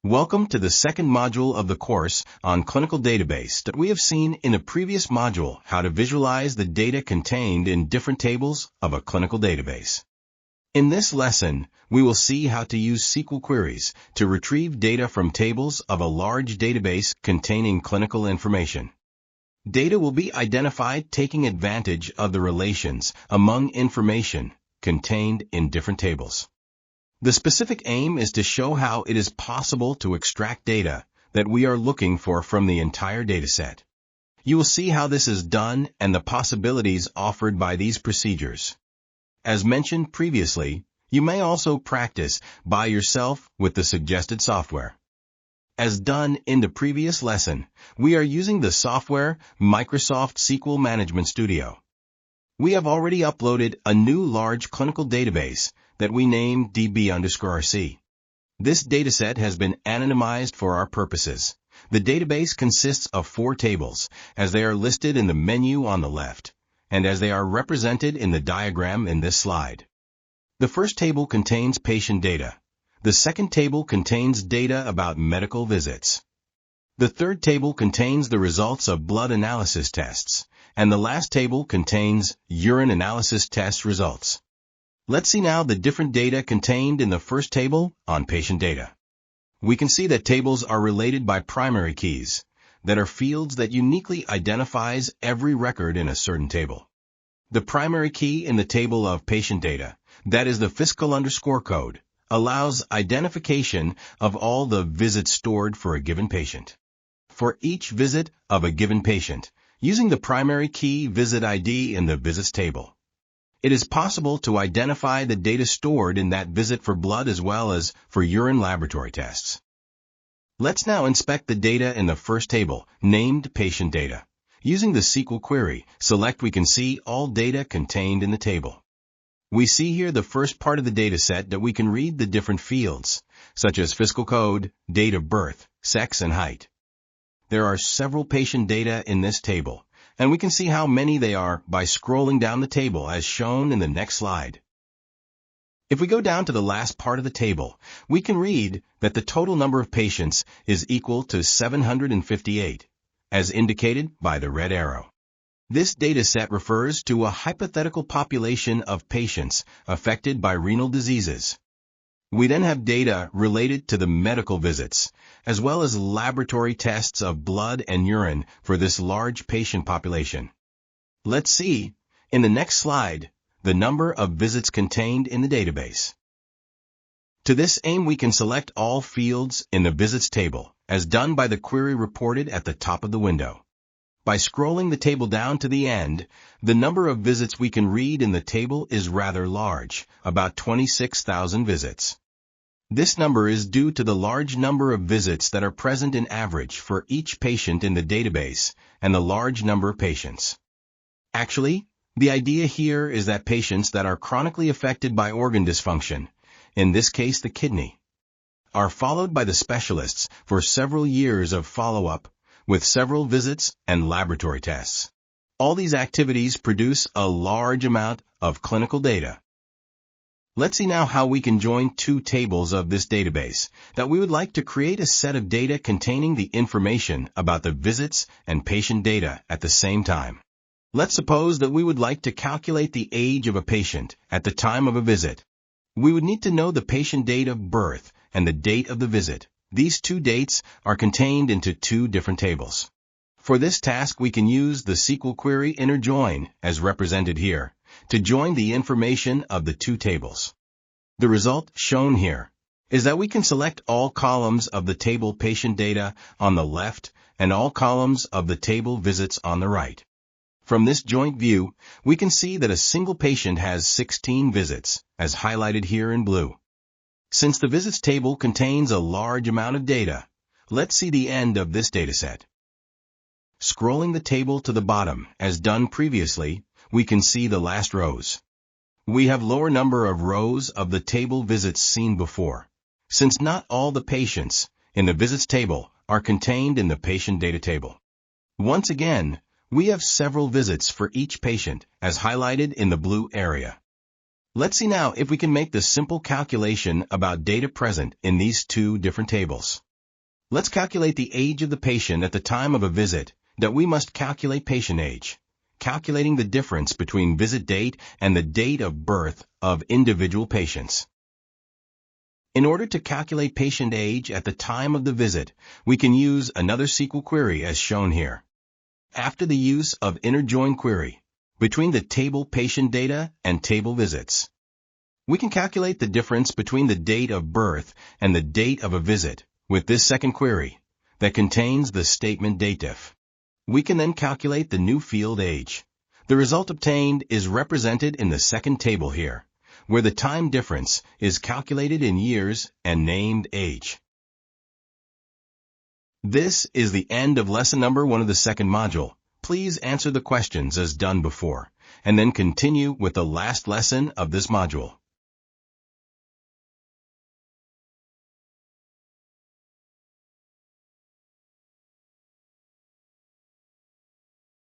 Welcome to the second module of the course on clinical database that we have seen in the previous module how to visualize the data contained in different tables of a clinical database. In this lesson, we will see how to use SQL queries to retrieve data from tables of a large database containing clinical information. Data will be identified taking advantage of the relations among information contained in different tables. The specific aim is to show how it is possible to extract data that we are looking for from the entire dataset. You will see how this is done and the possibilities offered by these procedures. As mentioned previously, you may also practice by yourself with the suggested software. As done in the previous lesson, we are using the software Microsoft SQL Management Studio. We have already uploaded a new large clinical database that we named DB_RC. This dataset has been anonymized for our purposes. The database consists of 4 tables, as they are listed in the menu on the left, and as they are represented in the diagram in this slide. The first table contains patient data. The second table contains data about medical visits. The third table contains the results of blood analysis tests, and the last table contains urine analysis test results. Let's see now the different data contained in the first table on patient data. We can see that tables are related by primary keys, that are fields that uniquely identifies every record in a certain table. The primary key in the table of patient data, that is the fiscal_ code, allows identification of all the visits stored for a given patient. For each visit of a given patient, using the primary key visit ID in the visits table, it is possible to identify the data stored in that visit for blood as well as for urine laboratory tests. Let's now inspect the data in the first table, named patient data. Using the SQL query, select we can see all data contained in the table. We see here the first part of the dataset that we can read the different fields, such as fiscal code, date of birth, sex, and height. There are several patient data in this table, and we can see how many they are by scrolling down the table as shown in the next slide. If we go down to the last part of the table, we can read that the total number of patients is equal to 758, as indicated by the red arrow. This dataset refers to a hypothetical population of patients affected by renal diseases. We then have data related to the medical visits, as well as laboratory tests of blood and urine for this large patient population. Let's see, in the next slide, the number of visits contained in the database. To this aim, we can select all fields in the visits table, as done by the query reported at the top of the window. By scrolling the table down to the end, the number of visits we can read in the table is rather large, about 26,000 visits. This number is due to the large number of visits that are present in average for each patient in the database and the large number of patients. Actually, the idea here is that patients that are chronically affected by organ dysfunction, in this case the kidney, are followed by the specialists for several years of follow-up with several visits and laboratory tests. All these activities produce a large amount of clinical data. Let's see now how we can join 2 tables of this database that we would like to create a set of data containing the information about the visits and patient data at the same time. Let's suppose that we would like to calculate the age of a patient at the time of a visit. We would need to know the patient date of birth and the date of the visit. These 2 dates are contained into 2 different tables. For this task, we can use the SQL query inner join, as represented here, to join the information of the 2 tables. The result shown here is that we can select all columns of the table patient data on the left and all columns of the table visits on the right. From this joint view, we can see that a single patient has 16 visits, as highlighted here in blue. Since the visits table contains a large amount of data, let's see the end of this dataset. Scrolling the table to the bottom, as done previously, we can see the last rows. We have lower number of rows of the table visits seen before, since not all the patients in the visits table are contained in the patient data table. Once again, we have several visits for each patient, as highlighted in the blue area. Let's see now if we can make the simple calculation about data present in these 2 different tables. Let's calculate the age of the patient at the time of a visit. That we must calculate patient age, calculating the difference between visit date and the date of birth of individual patients. In order to calculate patient age at the time of the visit, we can use another SQL query as shown here. After the use of inner join query between the table patient data and table visits, we can calculate the difference between the date of birth and the date of a visit with this second query that contains the statement datif. We can then calculate the new field age. The result obtained is represented in the second table here, where the time difference is calculated in years and named age. This is the end of lesson number 1 of the second module. Please answer the questions as done before, and then continue with the last lesson of this module.